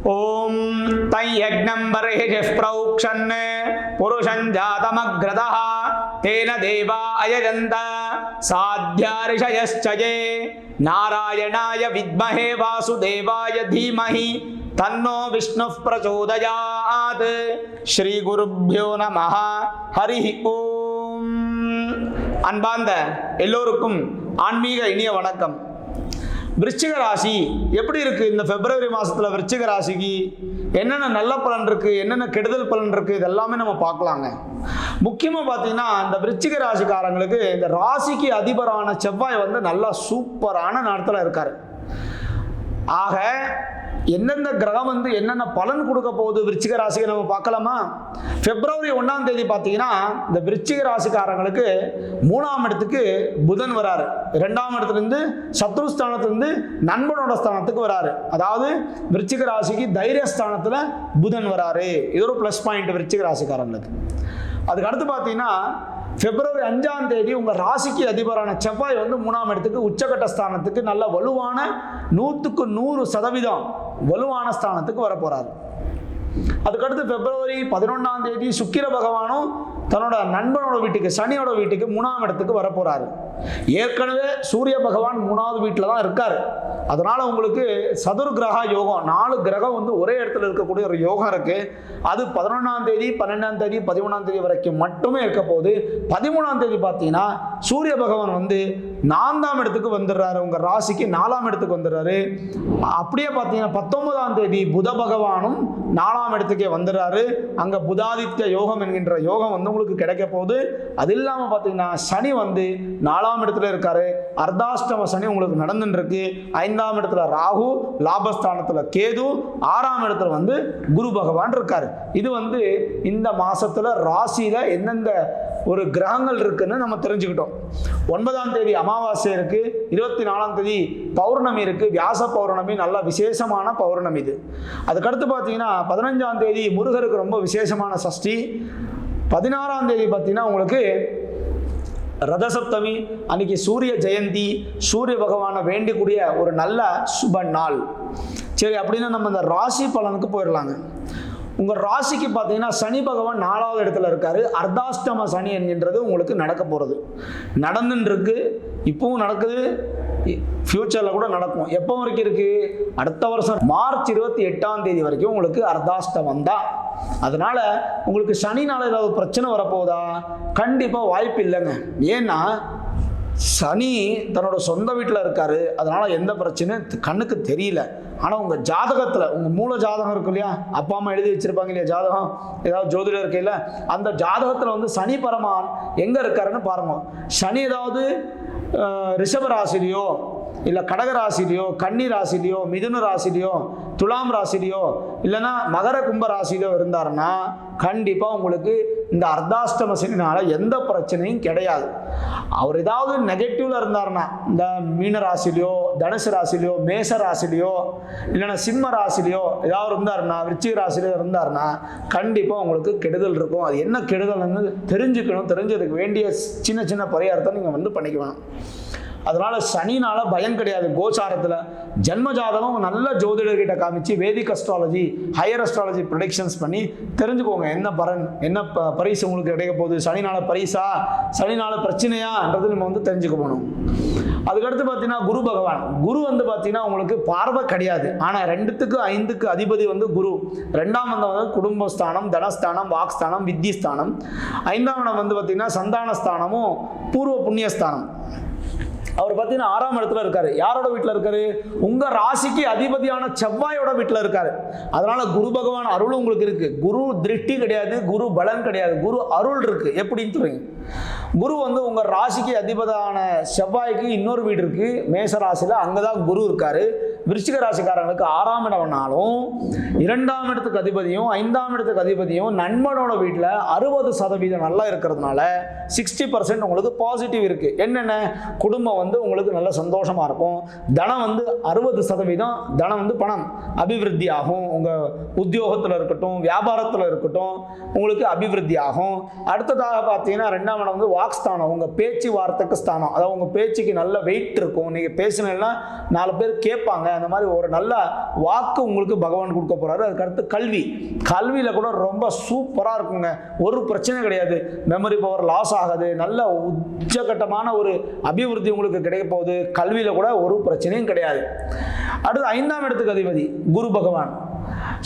ओम तयज्ञं बर्हिषः प्रौक्षन् पुरुषं जातमग्रतः तेन देवा अयजन्त साध्या ऋषयश्च ये नारायणाय विद्महे वासुदेवाय धीमहि तन्नो विष्णुः प्रचोदयात्। श्री गुरुभ्यो नमः। हरि ओम। அன்பார்ந்த எல்லோருக்கும் ஆன்மீக இனிய வணக்கம். விருச்சிக ராசி எப்படி இருக்கு? இந்த பிப்ரவரி மாசத்துல விருச்சிக ராசிக்கு என்னென்ன நல்ல பலன் இருக்கு, என்னென்ன கெடுதல் பலன் இருக்கு, இதெல்லாமே நம்ம பார்க்கலாங்க. முக்கியமா பார்த்தீங்கன்னா இந்த விருச்சிக ராசிக்காரங்களுக்கு இந்த ராசிக்கு அதிபரான செவ்வாய் நல்லா சூப்பரான நாட்கள் இருக்காரு. ஆக எந்தெந்த கிரகம் என்னென்ன பலன் கொடுக்க போகுது விருச்சிக ராசிக்கு நம்ம பார்க்கலாமா? பிப்ரவரி 1ஆம் தேதி பார்த்தீங்கன்னா இந்த விருச்சிக ராசிக்காரங்களுக்கு 3ஆம் இடத்துக்கு புதன் வராரு. 2ஆம் இடத்துலேருந்து சத்ருஸ்தானத்திலிருந்து நண்பனோட ஸ்தானத்துக்கு வராரு. அதாவது விருச்சிக ராசிக்கு தைரியஸ்தானத்தில் புதன் வராரு. இது ஒரு ப்ளஸ் பாயிண்ட் விருச்சிக ராசிக்காரங்களுக்கு. அதுக்கு அடுத்து பார்த்தீங்கன்னா பிப்ரவரி 5ஆம் தேதி உங்கள் ராசிக்கு அதிபரான செவ்வாய் 3ஆம் இடத்துக்கு உச்சகட்ட ஸ்தானத்துக்கு நல்ல வலுவான 100க்கு 100% வலுவான ஸ்தானத்துக்கு வரப்போறாரு. அதுக்கடுத்து பிப்ரவரி 11ஆம் தேதி சுக்கிர பகவானும் தன்னோட நண்பனோட வீட்டுக்கு சனியோட வீட்டுக்கு 3ஆம் இடத்துக்கு வரப்போறாரு. ஏற்கனவே சூரிய பகவான் 3வது வீட்டில் தான் இருக்காரு. அதனால உங்களுக்கு சதுர் கிரக யோகம், 4 கிரகம் ஒரே இடத்துல இருக்கக்கூடிய ஒரு யோகம் இருக்கு. அது 11ஆம் தேதி 12ஆம் தேதி 13ஆம் தேதி வரைக்கும் மட்டுமே இருக்க போகுது. 13ஆம் தேதி பார்த்தீங்கன்னா சூரிய பகவான் 4ஆம் இடத்துக்கு வந்துடுறாரு. உங்க ராசிக்கு 4ஆம் இடத்துக்கு வந்துடுறாரு. அப்படியே பார்த்தீங்கன்னா 19ஆம் தேதி புத பகவானும் 4ஆம் இடத்துக்கே வந்துடுறாரு. அங்க புதாதித்ய யோகம் என்கின்ற யோகம் உங்களுக்கு கிடைக்க போகுது. அது இல்லாம பார்த்தீங்கன்னா சனி 4ஆம் இடத்துல இருக்காரு. அர்த்தாஷ்டம சனி உங்களுக்கு நடந்துட்டு இருக்கு. 5ஆம் இடத்துல ராகு, லாபஸ்தானத்துல கேது, 6ஆம் இடத்துல குரு பகவான் இருக்காரு. இது இந்த மாசத்துல ராசியில எந்தெந்த ஒரு கிரகங்கள் இருக்குன்னு நம்ம தெரிஞ்சுக்கிட்டோம். 9ஆம் தேதி அமாவாசை இருக்கு. 24ஆம் தேதி பௌர்ணமி இருக்கு. வியாச பௌர்ணமி நல்ல விசேஷமான பௌர்ணமி இது. அதுக்கடுத்து பார்த்தீங்கன்னா 15ஆம் தேதி முருகருக்கு ரொம்ப விசேஷமான சஷ்டி. 16ஆம் தேதி பார்த்தீங்கன்னா உங்களுக்கு ரதசப்தமி. அன்னைக்கு சூரிய ஜெயந்தி, சூரிய பகவானை வேண்டிக்கூடிய ஒரு நல்ல சுப நாள். சரி, அப்படின்னா நம்ம இந்த ராசி பலனுக்கு போயிடலாங்க. உங்க ராசிக்கு பார்த்தீங்கன்னா சனி பகவான் 4ஆவது இடத்துல இருக்காரு. அர்த்தாஷ்டம சனி என்கின்றது உங்களுக்கு நடக்க போறது, நடந்துட்டு இருக்கு. இப்பவும் நடக்குது, ஃபியூச்சர்ல கூட நடக்கும். எப்போ வரைக்கும் இருக்கு? அடுத்த வருஷம் மார்ச் 28ஆம் தேதி வரைக்கும் உங்களுக்கு அர்த்தாஷ்டமம் தான். அதனால உங்களுக்கு சனினால ஏதாவது பிரச்சனை வரப்போதா? கண்டிப்பா வாய்ப்பு இல்லைங்க. ஏன்னா சனி தன்னோட சொந்த வீட்டில் இருக்காரு. அதனால எந்த பிரச்சனையும் கண்ணுக்கு தெரியல. ஆனால் உங்கள் ஜாதகத்தில் உங்கள் மூல ஜாதகம் இருக்கு இல்லையா, அப்பா அம்மா எழுதி வச்சிருப்பாங்க இல்லையா ஜாதகம், ஏதாவது ஜோதிடம் இருக்கையில் அந்த ஜாதகத்தில் சனி பரமான் எங்கே இருக்காருன்னு பாருங்க. சனி ஏதாவது ரிஷப ராசிலையோ இல்லை கடக ராசிலையோ கன்னி ராசிலையோ மிதுன ராசிலையோ துலாம் ராசிலையோ இல்லைன்னா மகர கும்ப ராசிலையோ இருந்தாருன்னா கண்டிப்பாக உங்களுக்கு இந்த அர்த்தாஷ்டம சனினால எந்த பிரச்சனையும் கிடையாது. அவர் ஏதாவது நெகட்டிவ்ல இருந்தாருன்னா இந்த மீன ராசிலையோ தனுசு ராசிலையோ மேச ராசிலையோ இல்லைன்னா சிம்ம ராசிலையோ ஏதாவது இருந்தாருன்னா விருச்சிக ராசிலையோ இருந்தாருன்னா கண்டிப்பாக உங்களுக்கு கெடுதல் இருக்கும். அது என்ன கெடுதல்னு தெரிஞ்சுக்கணும். தெரிஞ்சதுக்கு வேண்டிய சின்ன சின்ன பரிகாரத்தை நீங்கள் பண்ணிக்க வேணும். அதனால சனினால பயம் கிடையாது. கோச்சாரத்தில் ஜென்ம ஜாதகம் நல்ல ஜோதிடர்கிட்ட காமிச்சு வேதிக் அஸ்ட்ராலஜி, ஹையர் அஸ்ட்ராலஜி ப்ரெடிக்ஷன்ஸ் பண்ணி தெரிஞ்சுக்கோங்க என்ன பலன், என்ன பரிசு உங்களுக்கு கிடைக்க போகுது, சனினால பரிசா சனினால பிரச்சனையான்றது நம்ம தெரிஞ்சுக்க போகணும். அதுக்கடுத்து பார்த்தீங்கன்னா குரு பகவான், குரு பார்த்தீங்கன்னா உங்களுக்கு பார்வை கிடையாது. ஆனால் 2க்கு 5க்கு அதிபதி குரு. 2ஆம் இடம் குடும்பஸ்தானம், தனஸ்தானம், வாக்ஸ்தானம், வித்திஸ்தானம். 5ஆம் இடம் பார்த்தீங்கன்னா சந்தானஸ்தானமும் பூர்வ புண்ணியஸ்தானம். அவர் பார்த்தீங்கன்னா 6ஆம் இடத்துல இருக்காரு. யாரோட வீட்டில் இருக்காரு? உங்க ராசிக்கு அதிபதியான செவ்வாயோட வீட்டில் இருக்காரு. அதனால குரு பகவான் அருள் உங்களுக்கு இருக்கு. குரு திருஷ்டி கிடையாது, குரு பலன் கிடையாது, குரு அருள் இருக்கு. எப்படின்னு சொல்றீங்க? குரு உங்க ராசிக்கு அதிபதியான செவ்வாய்க்கு இன்னொரு வீடு இருக்கு மேச ராசியில, அங்கதான் குரு இருக்காரு. விருச்சிக ராசிக்காரங்களுக்கு 6ஆம் இடம்னாலும் 2ஆம் இடத்துக்கு அதிபதியும் 5ஆம் இடத்துக்கு அதிபதியும் நண்பனோட வீட்டில் 60% நல்லா இருக்கிறதுனால 60% உங்களுக்கு பாசிட்டிவ் இருக்கு. என்னென்ன? குடும்பம் உங்களுக்கு நல்ல சந்தோஷமா இருக்கும். தனம் 60%, தனம் பணம் அபிவிருத்தி ஆகும். உங்க உத்தியோகத்தில் இருக்கட்டும், வியாபாரத்தில் இருக்கட்டும், உங்களுக்கு அபிவிருத்தி ஆகும். அடுத்ததாக பார்த்தீங்கன்னா 2ஆம் இடம் வாக்ஸ்தானம், உங்க பேச்சு வார்த்தைக்கு ஸ்தானம். அதாவது உங்க பேச்சுக்கு நல்ல வெயிட் இருக்கும். நீங்க பேசினா 4 பேர் கேட்பாங்க. அந்த மாதிரி ஒரு நல்ல வாக்கு உங்களுக்கு பகவான் கொடுக்க போகிறாரு. அதுக்கடுத்து கல்வியில் கூட ரொம்ப சூப்பராக இருக்குங்க, ஒரு பிரச்சனை கிடையாது. மெமரி பவர் லாஸ் ஆகாது, நல்ல உச்சகட்டமான ஒரு அபிவிருத்தி உங்களுக்கு கிடைக்க போகுது. கல்வியில் கூட ஒரு பிரச்சனையும் கிடையாது. அடுத்து 5ஆம் இடத்துக்கு அதிபதி குரு பகவான்.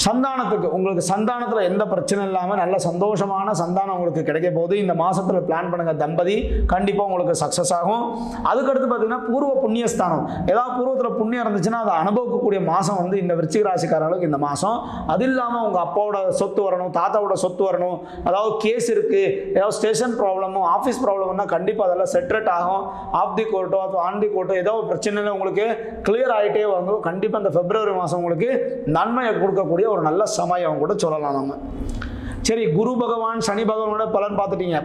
சந்தானத்துக்கு, உங்களுக்கு சந்தானத்தில் எந்த பிரச்சனை இல்லாமல் நல்ல சந்தோஷமான சந்தானம் உங்களுக்கு கிடைக்க போகுது. இந்த மாதத்தில் பிளான் பண்ணுங்கள் தம்பதி, கண்டிப்பாக உங்களுக்கு சக்ஸஸ் ஆகும். அதுக்கடுத்து பார்த்தீங்கன்னா பூர்வ புண்ணியஸ்தானம், ஏதாவது பூர்வத்தில் புண்ணியம் இருந்துச்சுன்னா அதை அனுபவிக்கக்கூடிய மாதம் வந்து இந்த விருச்சிக ராசிக்காரர்களுக்கு இந்த மாதம். அது இல்லாமல் உங்கள் அப்பாவோட சொத்து வரணும், தாத்தாவோட சொத்து வரணும், அதாவது கேஸ் இருக்குது, ஏதாவது ஸ்டேஷன் ப்ராப்ளமும் ஆஃபீஸ் ப்ராப்ளம்னா கண்டிப்பாக அதெல்லாம் செட்ரேட் ஆகும். ஆஃப் தி கோர்ட்டோ ಅಥವಾ ஆன் தி கோர்ட்டோ ஏதோ ஒரு பிரச்சனையில் உங்களுக்கு கிளியர் ஆகிட்டே வந்து கண்டிப்பாக இந்த பிப்ரவரி மாதம் உங்களுக்கு நன்மையை கொடுக்கக்கூடிய ஒரு நல்ல சமயம் கூட சொல்லலாம் நம்ம. சரி, குரு பகவான் சனி பகவானோட பலன் பார்த்துட்டீங்க.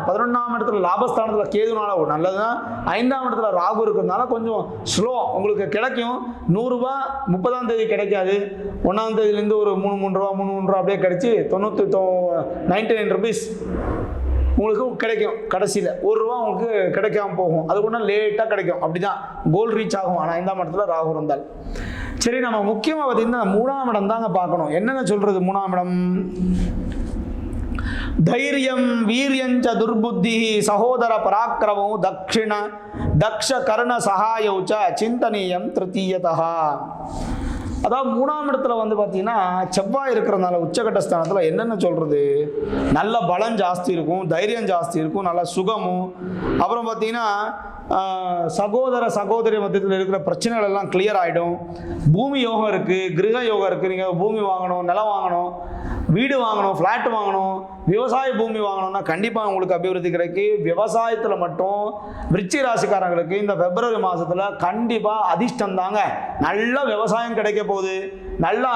11ஆம் இடத்துல லாபஸ்தானத்தில் கேதுனால ஒரு நல்லதுதான். 5ஆம் இடத்துல ராகு இருக்கிறதுனால கொஞ்சம் ஸ்லோ உங்களுக்கு கிடைக்கும். 100 ரூபா 30ஆம் தேதி கிடைக்காது. 1ஆம் தேதியிலேருந்து ஒரு 3 ரூபா அப்படியே கிடைச்சி 99 ருபீஸ் உங்களுக்கு கிடைக்கும். கடைசியில் 1 ரூபா உங்களுக்கு கிடைக்காம போகும், அது கூட லேட்டாக கிடைக்கும். அப்படிதான் கோல் ரீச் ஆகும். ஆனால் 5ஆம் இடத்துல ராகு இருந்தால். சரி, நம்ம முக்கியமாக பார்த்தீங்கன்னா 3ஆம் இடம் தாங்க பார்க்கணும். என்னென்ன சொல்றது? 3ஆம் இடம் தைரியம் வீரியஞ்ச துர்புத்தி சகோதர பராக்கிரமோ தக்ஷ கர்ண சகாயௌச்ச சிந்தனீயம் திருத்தீயதா. அதாவது 3ஆம் இடத்துல வந்து பார்த்தீங்கன்னா செவ்வாய் இருக்கிறதுனால உச்சகட்ட ஸ்தானத்தில் என்னென்ன சொல்கிறது, நல்ல பலம் ஜாஸ்தி இருக்கும், தைரியம் ஜாஸ்தி இருக்கும், நல்ல சுகமும். அப்புறம் பார்த்தீங்கன்னா சகோதரி மத்தியத்தில் இருக்கிற பிரச்சனைகள் எல்லாம் கிளியர் ஆகிடும். பூமி யோகம் இருக்குது, கிரக யோகம் இருக்குது. நீங்கள் பூமி வாங்கணும், நிலம் வாங்கணும், வீடு வாங்கணும், ஃப்ளாட் வாங்கணும், விவசாய பூமி வாங்கணும்னா கண்டிப்பாக உங்களுக்கு அபிவிருத்தி கிடைக்கும். விவசாயத்தில் மட்டும் விருச்சிக ராசிக்காரங்களுக்கு இந்த பிப்ரவரி மாதத்தில் கண்டிப்பாக அதிர்ஷ்டம் தாங்க. நல்ல விவசாயம் கிடைக்க போகுது, நல்லா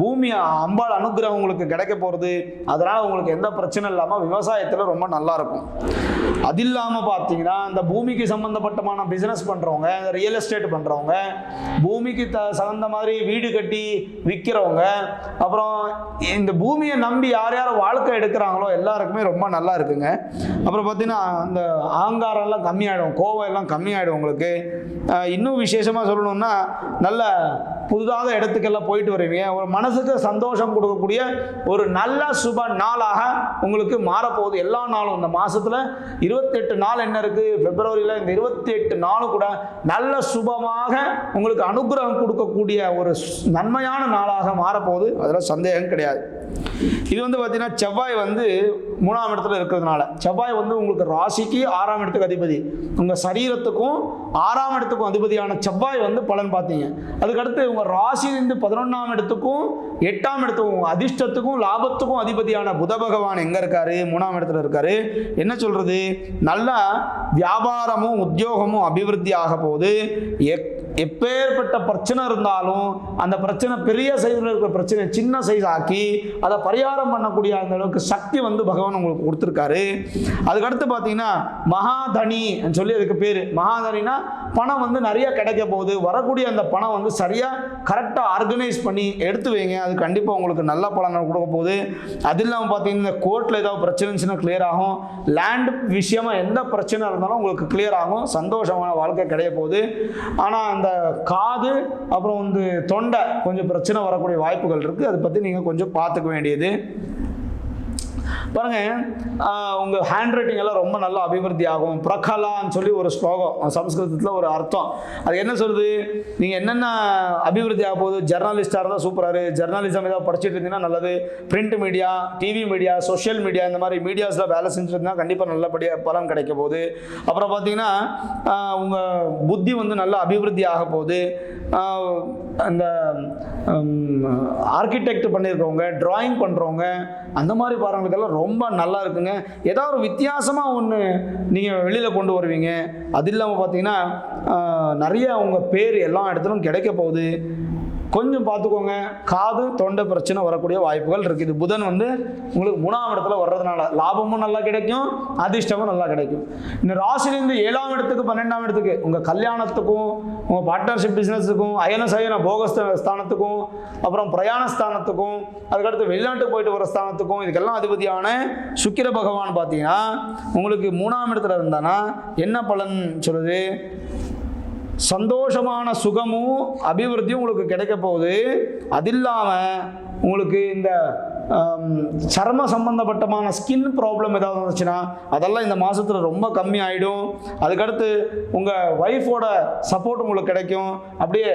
பூமி அம்பாள் அனுகிரகம் உங்களுக்கு கிடைக்க போகிறது. அதனால் உங்களுக்கு எந்த பிரச்சனை இல்லாமல் விவசாயத்தில் ரொம்ப நல்லா இருக்கும். அது இல்லாமல் பார்த்தீங்கன்னா இந்த பூமிக்கு சம்மந்தப்பட்டமான பிஸ்னஸ் பண்ணுறவங்க, ரியல் எஸ்டேட் பண்ணுறவங்க, பூமிக்கு சம்மந்த மாதிரி வீடு கட்டி விற்கிறவங்க, அப்புறம் இந்த பூமியை நம்பி யார் யார் வாழ்க்கை எடுக்கிறாங்களோ எல்லாருக்குமே ரொம்ப நல்லா இருக்குங்க. அப்புறம் பார்த்தீங்கன்னா இந்த அகங்காரம் எல்லாம் கம்மியாயிடும், கோவம் எல்லாம் கம்மியாயிடும் உங்களுக்கு. இன்னும் விசேஷமாக சொல்லணும்னா நல்ல புதுதாக இடத்துக்கெல்லாம் போயிட்டு வருவீங்க. ஒரு மனசுக்கு சந்தோஷம் கொடுக்கக்கூடிய ஒரு நல்ல சுப நாளாக உங்களுக்கு மாறப்போகுது. எல்லா நாளும் இந்த மாதத்தில் 28 நாள் என்ன இருக்குது பிப்ரவரியில், இந்த 28 நாளும் கூட நல்ல சுபமாக உங்களுக்கு அனுகிரகம் கொடுக்கக்கூடிய ஒரு நன்மையான நாளாக மாறப்போகுது. அதில் சந்தேகம் கிடையாது. இது வந்து பார்த்தீங்கன்னா செவ்வாய் வந்து 3ஆம் இடத்துல இருக்கிறதுனால, செவ்வாய் வந்து உங்களுக்கு ராசிக்கு 6ஆம் இடத்துக்கு அதிபதி, உங்கள் சரீரத்துக்கும் 6ஆம் இடத்துக்கும் அதிபதியான செவ்வாய் வந்து பலன் பார்த்தீங்க. அதுக்கடுத்து உங்கள் ராசியிலிருந்து 11ஆம் இடத்துக்கும் 8ஆம் இடத்துக்கும் அதிர்ஷ்டத்துக்கும் லாபத்துக்கும் அதிபதியான புத பகவான் எங்கே இருக்காரு? 3ஆம் இடத்துல இருக்காரு. என்ன சொல்றது? நல்ல வியாபாரமும் உத்தியோகமும் அபிவிருத்தி ஆக போகுது. எப்பேற்பட்ட பிரச்சனை இருந்தாலும் அந்த பிரச்சனை பெரிய சைஸில் இருக்கிற பிரச்சனை சின்ன சைஸ் ஆக்கி அதை பரிகாரம் பண்ணக்கூடிய அந்த அளவுக்கு சக்தி வந்து பகவான் உங்களுக்கு கொடுத்துருக்காரு. அதுக்கடுத்து பார்த்தீங்கன்னா மகாதனி சொல்லி அதுக்கு பேர். மகாதனினா பணம் வந்து நிறைய கிடைக்க போகுது. வரக்கூடிய அந்த பணம் வந்து சரியாக கரெக்டாக ஆர்கனைஸ் பண்ணி எடுத்து வைங்க, அது கண்டிப்பாக உங்களுக்கு நல்ல பலனை கொடுக்க போகுது. அது இல்லாமல் பார்த்தீங்கன்னா இந்த கோர்ட்டில் ஏதாவது பிரச்சனை இருந்துச்சுன்னா கிளியர் ஆகும். லேண்ட் விஷயமா எந்த பிரச்சனை இருந்தாலும் உங்களுக்கு கிளியர் ஆகும். சந்தோஷமான வாழ்க்கை கிடைக்க போகுது. ஆனால் அந்த காது அப்புறம் வந்து தொண்டை கொஞ்சம் பிரச்சனை வரக்கூடிய வாய்ப்புகள் இருக்குது. அதை பற்றி நீங்கள் கொஞ்சம் பார்த்துக்க வேண்டியது. பாருங்க, உங்கள் ஹேண்ட் ரைட்டிங் எல்லாம் ரொம்ப நல்லா அபிவிருத்தி ஆகும். பிரகலான்னு சொல்லி ஒரு ஸ்லோகம் சம்ஸ்கிருதத்தில் ஒரு அர்த்தம். அது என்ன சொல்லுது? நீங்கள் என்னென்ன அபிவிருத்தி ஆக போகுது? ஜெர்னலிஸ்டாக இருந்தால் சூப்பராக, ஜெர்னலிசம் ஏதாவது படிச்சுட்டு இருந்தீங்கன்னா நல்லது. Print media, TV media, social media, இந்த மாதிரி மீடியாஸில் வேலை செஞ்சுருந்தா கண்டிப்பாக நல்லபடியாக பலன் கிடைக்க போகுது. அப்புறம் பார்த்தீங்கன்னா உங்கள் புத்தி வந்து நல்லா அபிவிருத்தி ஆக போகுது. அந்த ஆர்கிடெக்ட் பண்ணியிருக்கவங்க, டிராயிங் பண்ணுறவங்க, அந்த மாதிரி பாருங்களுக்கெல்லாம் ரொம்ப நல்லா இருக்குங்க. ஏதாவது ஒரு வித்தியாசமாக ஒன்று நீங்கள் வெளியில் கொண்டு வருவீங்க. அது இல்லாமல் பார்த்தீங்கன்னா நிறைய உங்கள் பேர் எல்லா இடத்துலையும் கிடைக்க போகுது. கொஞ்சம் பார்த்துக்கோங்க, காது தொண்டை பிரச்சனை வரக்கூடிய வாய்ப்புகள் இருக்குது. புதன் வந்து உங்களுக்கு 3ஆம் இடத்துல வர்றதுனால லாபமும் நல்லா கிடைக்கும், அதிர்ஷ்டமும் நல்லா கிடைக்கும். இந்த ராசிலேருந்து 7ஆம் இடத்துக்கு 12ஆம் இடத்துக்கு உங்கள் கல்யாணத்துக்கும் உங்கள் பார்ட்னர்ஷிப் பிஸ்னஸுக்கும் அயன போகஸ்தானத்துக்கும் அப்புறம் பிரயாண ஸ்தானத்துக்கும் அதுக்கடுத்து வெளிநாட்டுக்கு போயிட்டு வர ஸ்தானத்துக்கும் இதுக்கெல்லாம் அதிபதியான சுக்கிர பகவான் பார்த்தீங்கன்னா உங்களுக்கு 3ஆம் இடத்துல இருந்தானா என்ன பலன் சொல்லுது? சந்தோஷமான சுகமும் அபிவிருத்தியும் உங்களுக்கு கிடைக்க போகுது. அது இல்லாமல் உங்களுக்கு இந்த சர்ம சம்பந்தப்பட்டமான ஸ்கின் ப்ராப்ளம் ஏதாவது வந்துச்சுன்னா அதெல்லாம் இந்த மாதத்தில் ரொம்ப கம்மி ஆகிடும். அதுக்கடுத்து உங்கள் ஒய்ஃபோட சப்போர்ட் உங்களுக்கு கிடைக்கும். அப்படியே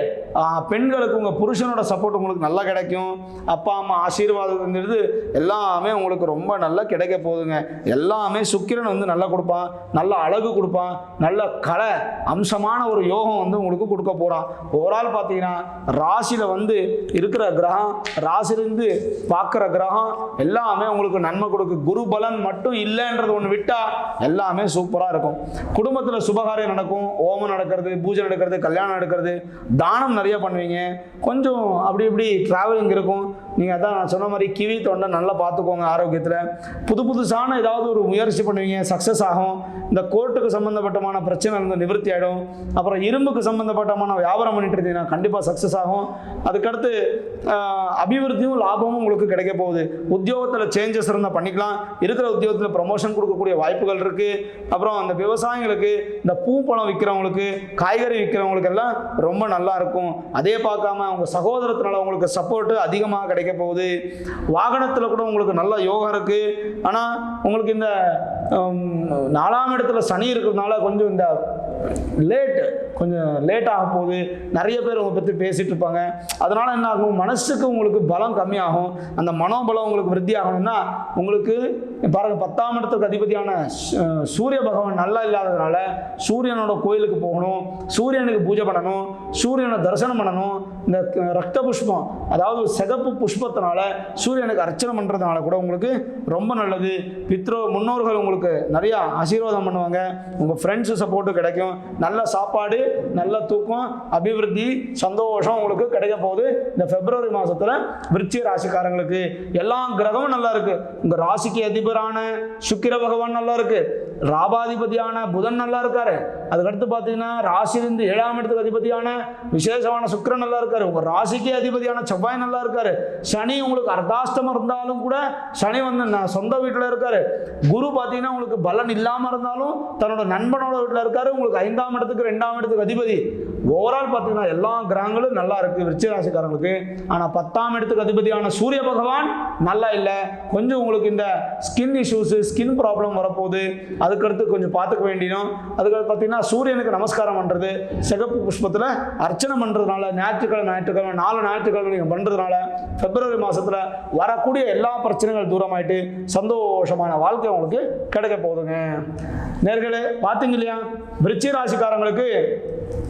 பெண்களுக்கு உங்கள் புருஷனோட சப்போர்ட் உங்களுக்கு நல்லா கிடைக்கும். அப்பா அம்மா ஆசீர்வாதங்கிறது எல்லாமே உங்களுக்கு ரொம்ப நல்லா கிடைக்க போகுதுங்க. எல்லாமே சுக்கிரன் வந்து நல்லா கொடுப்பான், நல்ல அழகு கொடுப்பான், நல்ல கலை அம்சமான ஒரு யோகம் வந்து உங்களுக்கு கொடுக்க போகிறான். ஓவரால் பார்த்தீங்கன்னா ராசியில் வந்து இருக்கிற கிரகம், ராசிலிருந்து பார்க்குற கிரகம் எல்லாமே உங்களுக்கு நன்மை கொடுக்கு. குரு பலன் மட்டும் இல்லைன்றது ஒன்று விட்டா எல்லாமே சூப்பராக இருக்கும். குடும்பத்தில் சுபகாரியம் நடக்கும், ஓமம் நடக்கிறது, பூஜை நடக்கிறது, கல்யாணம் நடக்கிறது, தானம் நிறைய பண்ணுவீங்க. கொஞ்சம் அப்படி இப்படி டிராவலிங் இருக்கும். நீங்கள் அதான் நான் சொன்ன மாதிரி கிவி தொண்டை நல்லா பார்த்துக்கோங்க. ஆரோக்கியத்தில் புதுசான ஏதாவது ஒரு முயற்சி பண்ணுவீங்க, சக்ஸஸ் ஆகும். இந்த கோர்ட்டுக்கு சம்மந்தப்பட்டமான பிரச்சனை வந்து நிவர்த்தி ஆகிடும். அப்புறம் இரும்புக்கு சம்மந்தப்பட்டமான வியாபாரம் பண்ணிட்டு இருந்தீங்கன்னா கண்டிப்பாக சக்ஸஸ் ஆகும். அதுக்கடுத்து அபிவிருத்தியும் லாபமும் உங்களுக்கு கிடைக்க போகுது. உத்தியோகத்தில் சேஞ்சஸ் இருந்தால் பண்ணிக்கலாம். இருக்கிற உத்தியோகத்தில் ப்ரமோஷன் கொடுக்கக்கூடிய வாய்ப்புகள் இருக்குது. அப்புறம் அந்த விவசாயிகளுக்கு, இந்த பூ பழம் விற்கிறவங்களுக்கு, காய்கறி விற்கிறவங்களுக்கு எல்லாம் ரொம்ப நல்லா இருக்கும். அதே பார்க்காம அவங்க சகோதரத்தினால உங்களுக்கு சப்போர்ட்டு அதிகமாக கிடைக்க போகுது. வாகனத்தில் கூட உங்களுக்கு நல்ல யோகம் இருக்குது. ஆனால் உங்களுக்கு இந்த 4ஆம் இடத்துல சனி இருக்கிறதுனால கொஞ்சம் இந்த கொஞ்சம் லேட் ஆக போகுது. நிறைய பேர் உங்களை பற்றி பேசிகிட்டு இருப்பாங்க. அதனால் என்ன ஆகும், மனசுக்கு உங்களுக்கு பலம் கம்மியாகும். அந்த மனோபலம் உங்களுக்கு விருத்தி ஆகணும்னா உங்களுக்கு பாருங்கள் 10ஆம் இடத்துக்கு அதிபதியான சூரிய பகவான் நல்லா இல்லாததுனால சூரியனோட கோயிலுக்கு போகணும், சூரியனுக்கு பூஜை பண்ணணும், சூரியனை தரிசனம் பண்ணணும். இந்த ரத்த புஷ்பம், அதாவது சிகப்பு புஷ்பத்தினால சூரியனுக்கு அர்ச்சனை பண்ணுறதுனால கூட உங்களுக்கு ரொம்ப நல்லது. முன்னோர்கள் உங்களுக்கு நிறையா ஆசீர்வாதம் பண்ணுவாங்க. உங்கள் ஃப்ரெண்ட்ஸு சப்போர்ட்டு கிடைக்கும். நல்ல சாப்பாடு, நல்ல தூக்கம், அபிவிருத்தி, சந்தோஷம் உங்களுக்கு கிடைக்க போகுது. இந்த பிப்ரவரி மாதத்தில் விருச்சிக ராசிக்காரங்களுக்கு எல்லா கிரகமும் நல்லா இருக்கு. உங்க ராசிக்கு அதிபரான சுக்கிர பகவான் நல்லா இருக்கு, ராபாதிபதியான புதன் நல்லா இருக்காரு. அதுக்கடுத்து பார்த்தீங்கன்னா ராசியிலிருந்து 7ஆம் இடத்துக்கு அதிபதியான விசேஷமான சுக்கிரன் நல்லா இருக்காரு. உங்க ராசிக்கு அதிபதியான செவ்வாய் நல்லா இருக்காரு. சனி உங்களுக்கு அர்த்தாஷ்டமம் இருந்தாலும் கூட சனி வந்து சொந்த வீட்டில் இருக்காரு. குரு பார்த்தீங்கன்னா உங்களுக்கு பலன் இல்லாமல் இருந்தாலும் தன்னோட நண்பனோட வீட்டில் இருக்காரு. உங்களுக்கு 5ஆம் இடத்துக்கு 2ஆம் இடத்துக்கு அதிபதி. ஓவரால் பார்த்தீங்கன்னா எல்லா கிரகங்களும் நல்லா இருக்கு விருச்சிக ராசிக்காரங்களுக்கு. ஆனால் 10ஆம் இடத்துக்கு அதிபதியான சூரிய பகவான் நல்லா இல்லை. கொஞ்சம் உங்களுக்கு இந்த ஸ்கின் இஷ்யூஸ், ஸ்கின் ப்ராப்ளம் வரப்போகுது. அதுக்கடுத்து கொஞ்சம் பார்த்துக்க வேண்டியும். அதுக்கடுத்து பார்த்தீங்கன்னா சூரியனுக்கு நமஸ்காரம் பண்ணுறது, சிகப்பு புஷ்பத்தில் அர்ச்சனை பண்ணுறதுனால, ஞாயிற்றுக்கிழமை 4 ஞாயிற்றுக்கிழமை நீங்கள் பண்ணுறதுனால பிப்ரவரி மாதத்தில் வரக்கூடிய எல்லா பிரச்சனைகள் தூரமாயிட்டு சந்தோஷமான வாழ்க்கை உங்களுக்கு கிடைக்க போகுதுங்க. நேர்களே பார்த்தீங்க இல்லையா, விருச்சிக ராசிக்காரங்களுக்கு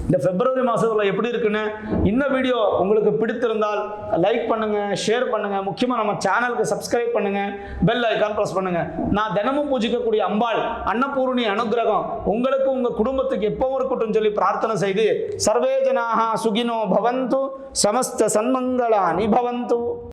இந்த பிப்ரவரி மாதத்தில் எப்படி இருக்குன்னு. இந்த வீடியோ உங்களுக்கு பிடித்திருந்தால் லைக் பண்ணுங்க, ஷேர் பண்ணுங்க, முக்கியமாக நம்ம சேனலுக்கு சப்ஸ்கிரைப் பண்ணுங்க, பெல் ஐக்கான் ப்ரெஸ் பண்ணுங்க. நான் தினமும் பூஜிக்கக்கூடிய அம்பாள் அன்னபூர்ணி அனுகிரகம் உங்களுக்கு உங்க குடும்பத்துக்கு எப்பவும் இருக்கட்டும் சொல்லி பிரார்த்தனை செய்து சர்வே ஜனாஹ சுகினோ பவந்து, சமஸ்த சன்மங்களானி பவந்து.